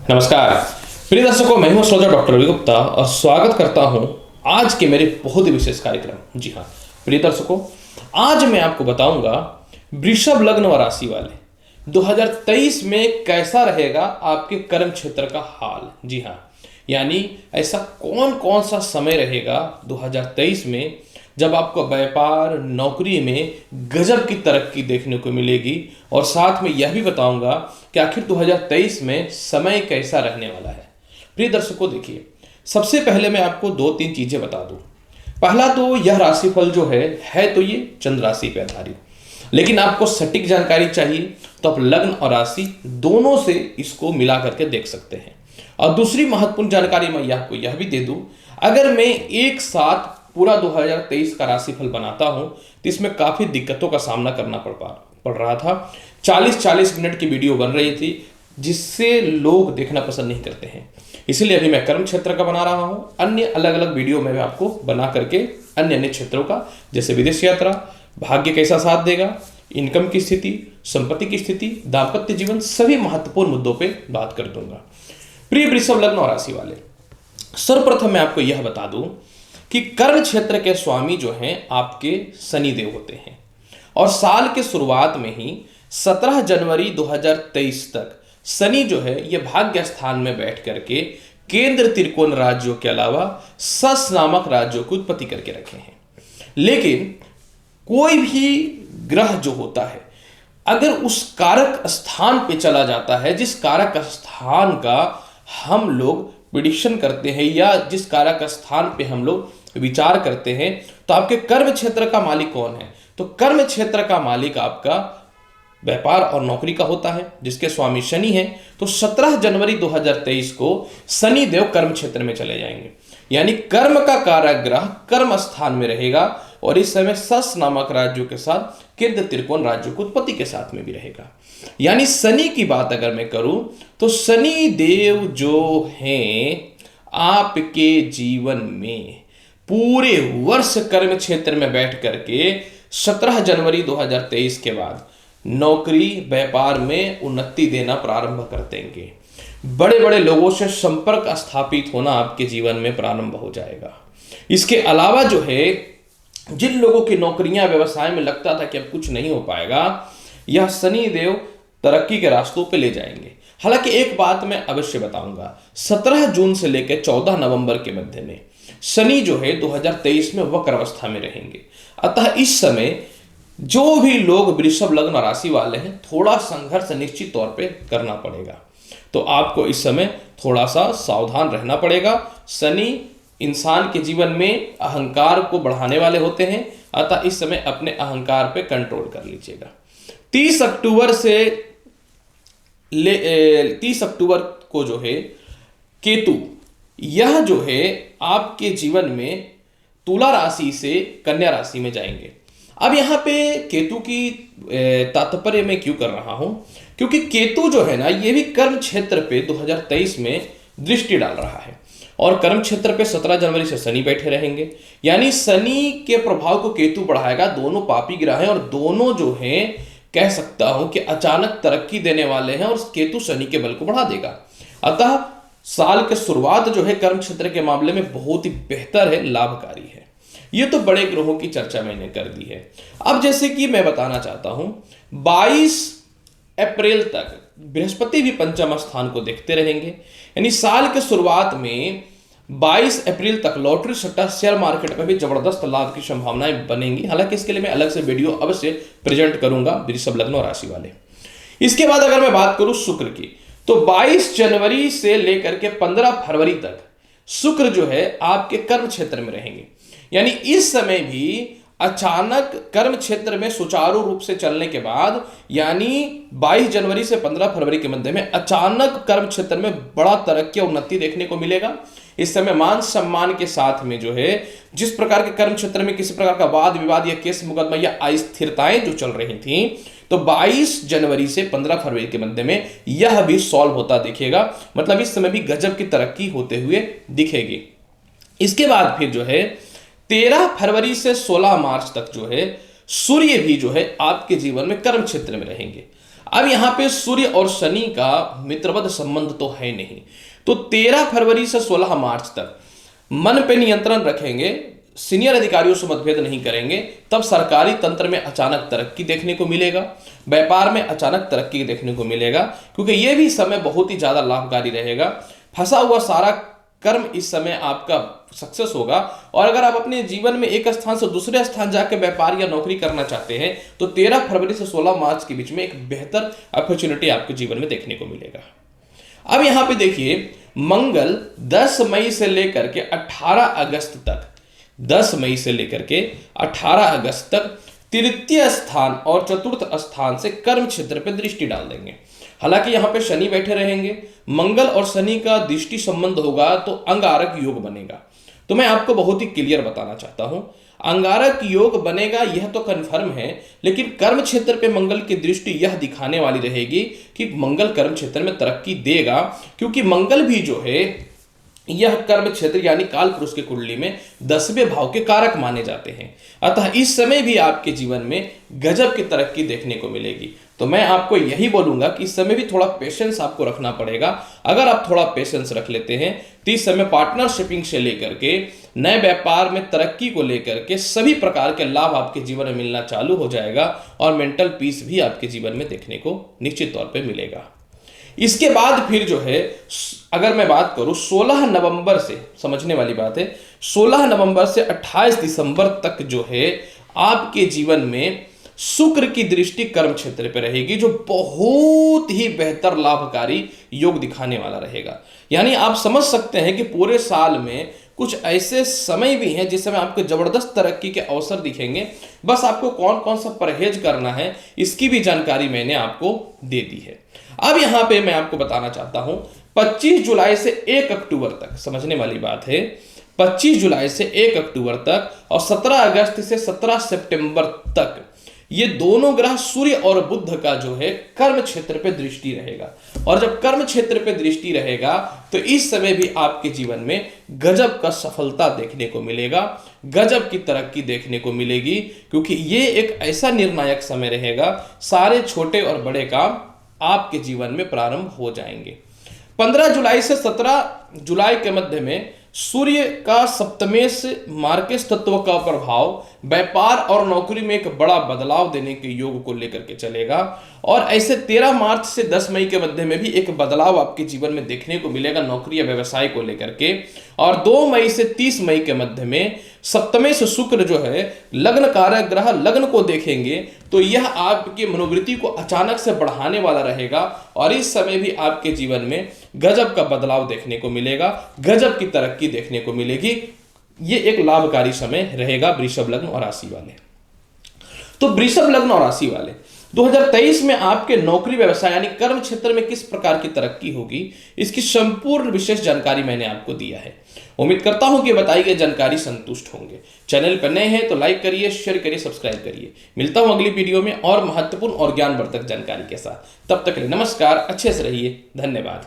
नमस्कार प्रिय दर्शकों, मैं हूं श्रोता डॉक्टर रवि गुप्ता और स्वागत करता हूं आज के मेरे बहुत ही विशेष कार्यक्रम। जी हाँ प्रिय दर्शकों, आज मैं आपको बताऊंगा वृषभ लग्न व राशि वाले 2023 में कैसा रहेगा आपके कर्म क्षेत्र का हाल। जी हाँ, यानी ऐसा कौन कौन सा समय रहेगा 2023 में जब आपको व्यापार नौकरी में गजब की तरक्की देखने को मिलेगी, और साथ में यह भी बताऊंगा कि आखिर 2023 में समय कैसा रहने वाला है। प्रिय दर्शकों देखिए, सबसे पहले मैं आपको दो तीन चीजें बता दूं। पहला तो यह राशिफल जो है तो ये चंद्र राशि पर आधारित, लेकिन आपको सटीक जानकारी चाहिए तो आप लग्न और राशि दोनों से इसको मिला करके देख सकते हैं। और दूसरी महत्वपूर्ण जानकारी मैं आपको यह भी दे दूं, अगर मैं एक साथ पूरा 2023 का राशिफल बनाता हूं तो इसमें काफी दिक्कतों का सामना करना पड़ रहा था। 40-40 मिनट की वीडियो बन रही थी जिससे लोग देखना पसंद नहीं करते हैं, इसीलिए अभी मैं कर्म क्षेत्र का बना रहा हूं। अन्य अलग अलग वीडियो में मैं आपको बना करके अन्य अन्य क्षेत्रों का, जैसे विदेश यात्रा, भाग्य कैसा साथ देगा, इनकम की स्थिति, संपत्ति की स्थिति, दाम्पत्य जीवन, सभी महत्वपूर्ण मुद्दों पर बात कर दूंगा। प्रिय वृषभ लग्न और राशि वाले, सर्वप्रथम मैं आपको यह बता दूं कि कर्म क्षेत्र के स्वामी जो हैं आपके शनि देव होते हैं, और साल के शुरुआत में ही 17 जनवरी 2023 तक शनि जो है ये भाग्य स्थान में बैठ करके केंद्र त्रिकोण राज्यों के अलावा सस नामक राज्यों की उत्पत्ति करके रखे हैं। लेकिन कोई भी ग्रह जो होता है अगर उस कारक स्थान पे चला जाता है, जिस कारक स्थान का हम लोग प्रिडिक्शन करते हैं या जिस कारक स्थान पे हम लोग विचार करते हैं, तो आपके कर्म क्षेत्र का मालिक कौन है? तो कर्म क्षेत्र का मालिक आपका व्यापार और नौकरी का होता है, जिसके स्वामी शनि हैं। तो 17 जनवरी 2023 को शनि देव कर्म क्षेत्र में चले जाएंगे, यानी कर्म का कारक ग्रह कर्म स्थान में रहेगा, और इस समय सस नामक राज्यों के साथ केंद्र त्रिकोण राज्यों की उत्पत्ति के साथ में भी रहेगा। यानी शनि की बात अगर मैं करूं तो शनि देव जो हैं आपके जीवन में पूरे वर्ष कर्म क्षेत्र में बैठ करके 17 जनवरी 2023 के बाद नौकरी व्यापार में उन्नति देना प्रारंभ कर देंगे। बड़े बड़े लोगों से संपर्क स्थापित होना आपके जीवन में प्रारंभ हो जाएगा। इसके अलावा जो है, जिन लोगों की नौकरियां व्यवसाय में लगता था कि अब कुछ नहीं हो पाएगा, यह शनि देव तरक्की के रास्तों पे ले जाएंगे। हालांकि एक बात मैं अवश्य बताऊंगा, 17 जून से लेकर 14 नवंबर के मध्य में शनि जो है 2023 में वक्र अवस्था में रहेंगे। अतः इस समय जो भी लोग वृषभ लग्न राशि वाले हैं, थोड़ा संघर्ष निश्चित तौर पे करना पड़ेगा। तो आपको इस समय थोड़ा सा सावधान रहना पड़ेगा। शनि इंसान के जीवन में अहंकार को बढ़ाने वाले होते हैं, अतः इस समय अपने अहंकार पे कंट्रोल कर लीजिएगा। 30 अक्टूबर को जो है केतु, यह जो है आपके जीवन में तुला राशि से कन्या राशि में जाएंगे। अब यहाँ पे केतु की तात्पर्य मैं क्यों कर रहा हूं, क्योंकि केतु जो है ना, ये भी कर्म क्षेत्र पे 2023 में दृष्टि डाल रहा है, और कर्म क्षेत्र पे 17 जनवरी से शनि बैठे रहेंगे। यानी शनि के प्रभाव को केतु बढ़ाएगा। दोनों पापी ग्रह हैं और दोनों जो हैं कह सकता हूं कि अचानक तरक्की देने वाले हैं, और केतु शनि के बल को बढ़ा देगा। अतः साल के शुरुआत जो है कर्म क्षेत्र के मामले में बहुत ही बेहतर है, लाभकारी है। ये तो बड़े ग्रहों की चर्चा मैंने कर दी है। अब जैसे कि मैं बताना चाहता हूं, 22 अप्रैल तक बृहस्पति भी पंचम स्थान को देखते रहेंगे। यानी साल के शुरुआत में 22 अप्रैल तक लॉटरी सट्टा शेयर मार्केट में भी जबरदस्त लाभ की संभावनाएं बनेंगी। हालांकि इसके लिए मैं अलग से वीडियो अवश्य प्रेजेंट करूंगा वृषभ लग्न और राशि वाले। इसके बाद अगर मैं बात करूं शुक्र की, तो 22 जनवरी से लेकर के 15 फरवरी तक शुक्र जो है आपके कर्म क्षेत्र में रहेंगे। यानी इस समय भी अचानक कर्म क्षेत्र में सुचारू रूप से चलने के बाद, यानी 22 जनवरी से 15 फरवरी के मध्य में अचानक कर्म क्षेत्र में बड़ा तरक्की और उन्नति देखने को मिलेगा। इस समय मान सम्मान के साथ में जो है, जिस प्रकार के कर्म क्षेत्र में किसी प्रकार का वाद विवाद या केस मुकदमा या अस्थिरताएं जो चल रही थी, तो 22 जनवरी से 15 फरवरी के मध्य में यह भी सॉल्व होता दिखेगा। मतलब इस समय भी गजब की तरक्की होते हुए दिखेगी। इसके बाद फिर जो है 13 फरवरी से 16 मार्च तक जो है सूर्य भी जो है आपके जीवन में कर्म क्षेत्र में रहेंगे। अब यहाँ पे सूर्य और शनि का मित्रवत संबंध तो है नहीं, तो 13 फरवरी से 16 मार्च तक मन पे नियंत्रण रखेंगे, सीनियर अधिकारियों से मतभेद नहीं करेंगे, तब सरकारी तंत्र में अचानक तरक्की देखने को मिलेगा, व्यापार में अचानक तरक्की देखने को मिलेगा, क्योंकि यह भी समय बहुत ही ज्यादा लाभकारी रहेगा। फंसा हुआ सारा कर्म इस समय आपका सक्सेस होगा। और अगर आप अपने जीवन में एक स्थान से दूसरे स्थान जाकर व्यापार या नौकरी करना चाहते हैं तो 13 फरवरी से 16 मार्च के बीच में एक बेहतर अपॉर्चुनिटी आपके जीवन में देखने को मिलेगा। अब यहां पे देखिए, मंगल 10 मई से लेकर के 18 अगस्त तक 10 मई से लेकर के 18 अगस्त तक तृतीय स्थान और चतुर्थ स्थान से कर्म क्षेत्र पर दृष्टि डाल देंगे। हालांकि यहां पे शनि बैठे रहेंगे, मंगल और शनि का दृष्टि संबंध होगा तो अंगारक योग बनेगा। तो मैं आपको बहुत ही क्लियर बताना चाहता हूं, अंगारक योग बनेगा यह तो कन्फर्म है, लेकिन कर्म क्षेत्र पे मंगल की दृष्टि यह दिखाने वाली रहेगी कि मंगल कर्म क्षेत्र में तरक्की देगा, क्योंकि मंगल भी जो है यह कर्म क्षेत्र यानी काल पुरुष की कुंडली में 10वें भाव के कारक माने जाते हैं। अतः इस समय भी आपके जीवन में गजब की तरक्की देखने को मिलेगी। तो मैं आपको यही बोलूंगा कि इस समय भी थोड़ा पेशेंस आपको रखना पड़ेगा। अगर आप थोड़ा पेशेंस रख लेते हैं तो इस समय पार्टनरशिपिंग से लेकर के नए व्यापार में तरक्की को लेकर के सभी प्रकार के लाभ आपके जीवन में मिलना चालू हो जाएगा और मेंटल पीस भी आपके जीवन में देखने को निश्चित तौर पर मिलेगा। इसके बाद फिर जो है, अगर मैं बात करूं 16 नवंबर से, समझने वाली बात है, 16 नवंबर से 28 दिसंबर तक जो है आपके जीवन में शुक्र की दृष्टि कर्म क्षेत्र पे रहेगी, जो बहुत ही बेहतर लाभकारी योग दिखाने वाला रहेगा। यानी आप समझ सकते हैं कि पूरे साल में कुछ ऐसे समय भी हैं जिस समय आपको जबरदस्त तरक्की के अवसर दिखेंगे। बस आपको कौन कौन सा परहेज करना है इसकी भी जानकारी मैंने आपको दे दी है। अब यहां पे मैं आपको बताना चाहता हूं 25 जुलाई से 1 अक्टूबर तक, समझने वाली बात है, 25 जुलाई से 1 अक्टूबर तक और 17 अगस्त से 17 सितंबर तक ये दोनों ग्रह सूर्य और बुध का जो है कर्म क्षेत्र पे दृष्टि रहेगा। और जब कर्म क्षेत्र पे दृष्टि रहेगा तो इस समय भी आपके जीवन में गजब का सफलता देखने को मिलेगा, गजब की तरक्की देखने को मिलेगी, क्योंकि ये एक ऐसा निर्णायक समय रहेगा, सारे छोटे और बड़े काम आपके जीवन में प्रारंभ हो जाएंगे। 15 जुलाई से 17 जुलाई के मध्य में सूर्य का सप्तमेश मार्केश तत्व का प्रभाव व्यापार और नौकरी में एक बड़ा बदलाव देने के योग को लेकर के चलेगा। और ऐसे 13 मार्च से 10 मई के मध्य में भी एक बदलाव आपके जीवन में देखने को मिलेगा नौकरी या व्यवसाय को लेकर के। और 2 मई से 30 मई के मध्य में सप्तमेश शुक्र जो है लग्न कारक ग्रह लग्न को देखेंगे, तो यह आपकी मनोवृत्ति को अचानक से बढ़ाने वाला रहेगा। और इस समय भी आपके जीवन में गजब का बदलाव देखने को मिलेगा, गजब की तरक्की देखने को मिलेगी। ये एक लाभकारी समय रहेगा वृषभ लग्न और राशि वाले। तो वृषभ लग्न और राशि वाले 2023 में आपके नौकरी व्यवसाय यानी कर्म क्षेत्र में किस प्रकार की तरक्की होगी, इसकी संपूर्ण विशेष जानकारी मैंने आपको दिया है। उम्मीद करता हूं कि बताई गई जानकारी संतुष्ट होंगे। चैनल पर नए हैं तो लाइक करिए, शेयर करिए, सब्सक्राइब करिए। मिलता हूं अगली वीडियो में और महत्वपूर्ण और ज्ञानवर्धक जानकारी के साथ। तब तक के लिए नमस्कार, अच्छे से रहिए, धन्यवाद।